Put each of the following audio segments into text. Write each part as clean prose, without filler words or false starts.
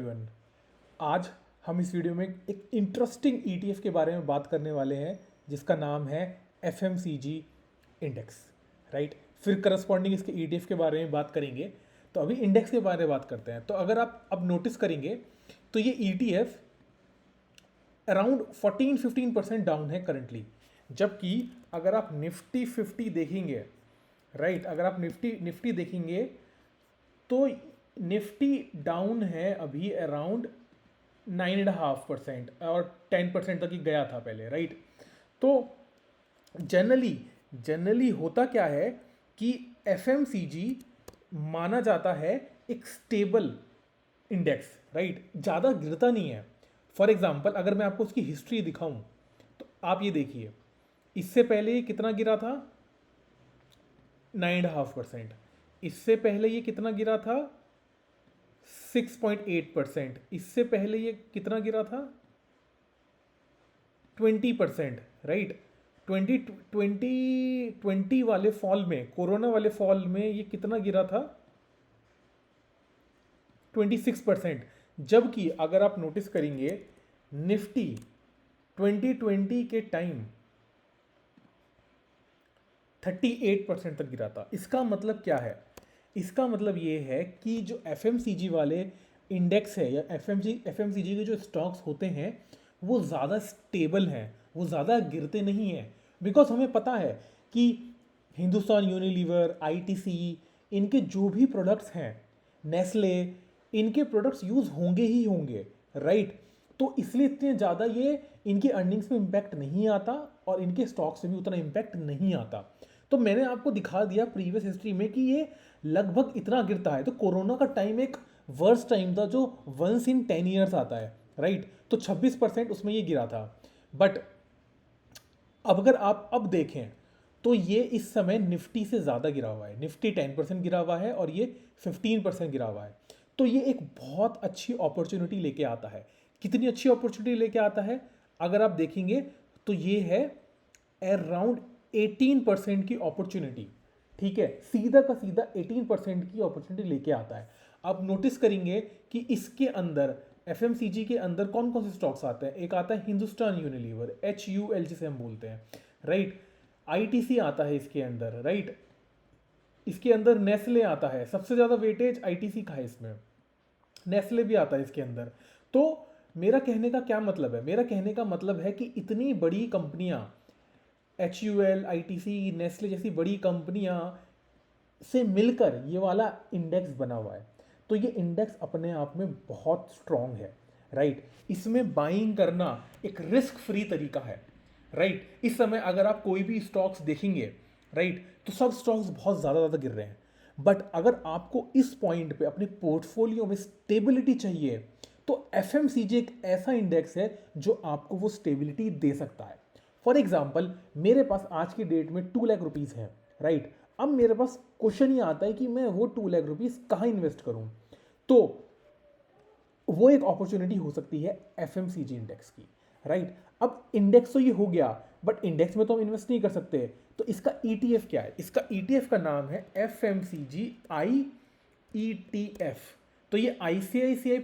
Everyone, आज हम इस वीडियो में एक इंटरेस्टिंग ईटीएफ के बारे में बात करने वाले हैं जिसका नाम है एफएमसीजी इंडेक्स। राइट, फिर करस्पॉन्डिंग इसके ईटीएफ के बारे में बात करेंगे। तो अभी इंडेक्स के बारे में बात करते हैं। तो अगर आप अब नोटिस करेंगे तो ये ईटीएफ अराउंड 14-15% डाउन है करंटली, जबकि अगर आप निफ्टी 50 देखेंगे, राइट, अगर आप निफ्टी देखेंगे तो निफ्टी डाउन है अभी अराउंड 9.5% और 10% तक ही गया था पहले, राइट। तो जनरली होता क्या है कि एफएमसीजी माना जाता है एक स्टेबल इंडेक्स, राइट, ज़्यादा गिरता नहीं है। फॉर एग्जांपल अगर मैं आपको उसकी हिस्ट्री दिखाऊं तो आप ये देखिए, इससे पहले ये कितना गिरा था, 9.5%। इससे पहले ये कितना गिरा था, 6.8%। इससे पहले ये कितना गिरा था, 20%, राइट। 2020 वाले फॉल में, कोरोना वाले फॉल में ये कितना गिरा था, 26%। जबकि अगर आप नोटिस करेंगे निफ्टी 2020 के टाइम 38% तक गिरा था। इसका मतलब क्या है? इसका मतलब ये है कि जो एफएमसीजी वाले इंडेक्स है या एफएमसीजी के जो स्टॉक्स होते हैं वो ज़्यादा स्टेबल हैं, वो ज़्यादा गिरते नहीं हैं। बिकॉज हमें पता है कि हिंदुस्तान यूनिलीवर, आईटीसी, इनके जो भी प्रोडक्ट्स हैं, नेस्ले, इनके प्रोडक्ट्स यूज़ होंगे ही होंगे, राइट। तो इसलिए इतने ज़्यादा ये इनकी अर्निंग्स में इम्पैक्ट नहीं आता और इनके स्टॉक्स में भी उतना इम्पैक्ट नहीं आता। तो मैंने आपको दिखा दिया प्रीवियस हिस्ट्री में कि ये लगभग इतना गिरता है। तो कोरोना का टाइम एक वर्स्ट टाइम था जो वंस इन 10 ईयर्स आता है, राइट। तो 26% उसमें ये गिरा था। बट अब अगर आप अब देखें तो ये इस समय निफ्टी से ज़्यादा गिरा हुआ है। निफ्टी 10% गिरा हुआ है और ये 15% गिरा हुआ है। तो ये एक बहुत अच्छी अपॉर्चुनिटी लेके आता है। कितनी अच्छी अपॉर्चुनिटी लेके आता है अगर आप देखेंगे तो ये है अराउंड 18% की अपॉर्चुनिटी, ठीक है। सीधा का सीधा 18% की अपॉर्चुनिटी लेके आता है। आप नोटिस करेंगे कि इसके अंदर एफएमसीजी के अंदर कौन कौन से स्टॉक्स आते हैं। एक आता है हिंदुस्तान यूनिलीवर, HUL जिसे हम बोलते हैं, राइट। आईटीसी आता है इसके अंदर, राइट। इसके अंदर नेस्ले आता है, सबसे ज़्यादा वेटेज आईटीसी का है इसमें। नेस्ले भी आता है इसके अंदर। तो मेरा कहने का क्या मतलब है? मेरा कहने का मतलब है कि इतनी बड़ी कंपनियां, HUL, आईटीसी, नेस्ले जैसी बड़ी कंपनियां से मिलकर ये वाला इंडेक्स बना हुआ है। तो ये इंडेक्स अपने आप में बहुत स्ट्रॉन्ग है, राइट। इसमें बाइंग करना एक रिस्क फ्री तरीका है, राइट। इस समय अगर आप कोई भी स्टॉक्स देखेंगे, राइट, तो सब स्टॉक्स बहुत ज़्यादा गिर रहे हैं। बट अगर आपको इस पॉइंट पे अपने पोर्टफोलियो में स्टेबिलिटी चाहिए तो एफएमसीजी एक ऐसा इंडेक्स है जो आपको वो स्टेबिलिटी दे सकता है। फॉर एग्जाम्पल मेरे पास आज की डेट में 2 लाख रुपीज़ हैं, राइट। अब मेरे पास क्वेश्चन ही आता है कि मैं वो 2 लाख रुपीज़ कहाँ इन्वेस्ट करूँ। तो वो एक अपॉर्चुनिटी हो सकती है एफएमसीजी इंडेक्स की, राइट। अब इंडेक्स तो ये हो गया, बट इंडेक्स में तो हम इन्वेस्ट नहीं कर सकते। तो इसका ईटीएफ क्या है? इसका ईटीएफ का नाम है एफएमसीजी IETF। तो ये आईसीआईसीआई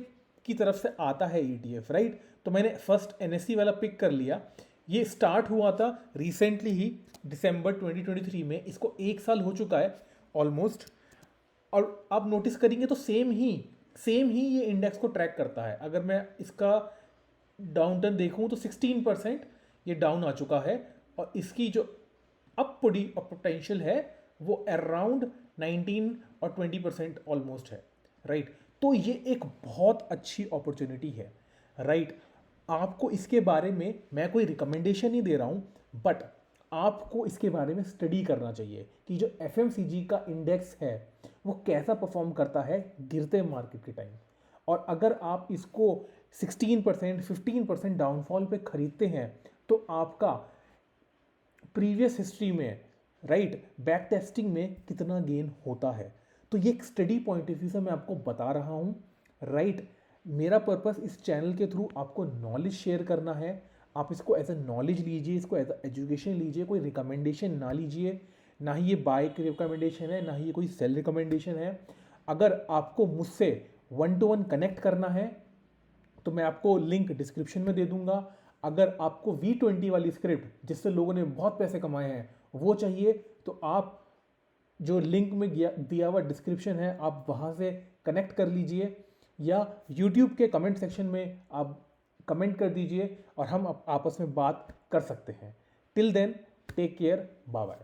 की तरफ से आता है ईटीएफ, राइट। तो मैंने फर्स्ट एनएससी वाला पिक कर लिया। ये स्टार्ट हुआ था रिसेंटली ही, दिसंबर 2023 में। इसको 1 साल हो चुका है ऑलमोस्ट। और आप नोटिस करेंगे तो सेम ही ये इंडेक्स को ट्रैक करता है। अगर मैं इसका डाउन टर्न देखूँ तो 16% ये डाउन आ चुका है और इसकी जो अप पोटेंशियल है वो अराउंड 19 और 20% ऑलमोस्ट है, राइट। तो ये एक बहुत अच्छी अपॉर्चुनिटी है, राइट। आपको इसके बारे में मैं कोई रिकमेंडेशन नहीं दे रहा हूँ, बट आपको इसके बारे में स्टडी करना चाहिए कि जो एफएमसीजी का इंडेक्स है वो कैसा परफॉर्म करता है गिरते मार्केट के टाइम। और अगर आप इसको 16% 15% डाउनफॉल पे खरीदते हैं तो आपका प्रीवियस हिस्ट्री में, राइट, बैक टेस्टिंग में कितना गेन होता है। तो ये एक स्टडी पॉइंट ऑफ व्यू से मैं आपको बता रहा हूँ, राइट। मेरा पर्पस इस चैनल के थ्रू आपको नॉलेज शेयर करना है। आप इसको एज ए नॉलेज लीजिए, इसको एज ए एजुकेशन लीजिए, कोई रिकमेंडेशन ना लीजिए। ना ही ये बाय की रिकमेंडेशन है, ना ही ये कोई सेल रिकमेंडेशन है। अगर आपको मुझसे 1 to 1 कनेक्ट करना है तो मैं आपको लिंक डिस्क्रिप्शन में दे दूंगा। अगर आपको V20 वाली स्क्रिप्ट जिससे लोगों ने बहुत पैसे कमाए हैं वो चाहिए तो आप जो लिंक में दिया हुआ डिस्क्रिप्शन है आप वहाँ से कनेक्ट कर लीजिए, या YouTube के कमेंट सेक्शन में आप कमेंट कर दीजिए और हम आपस में बात कर सकते हैं। Till then take care, bye bye.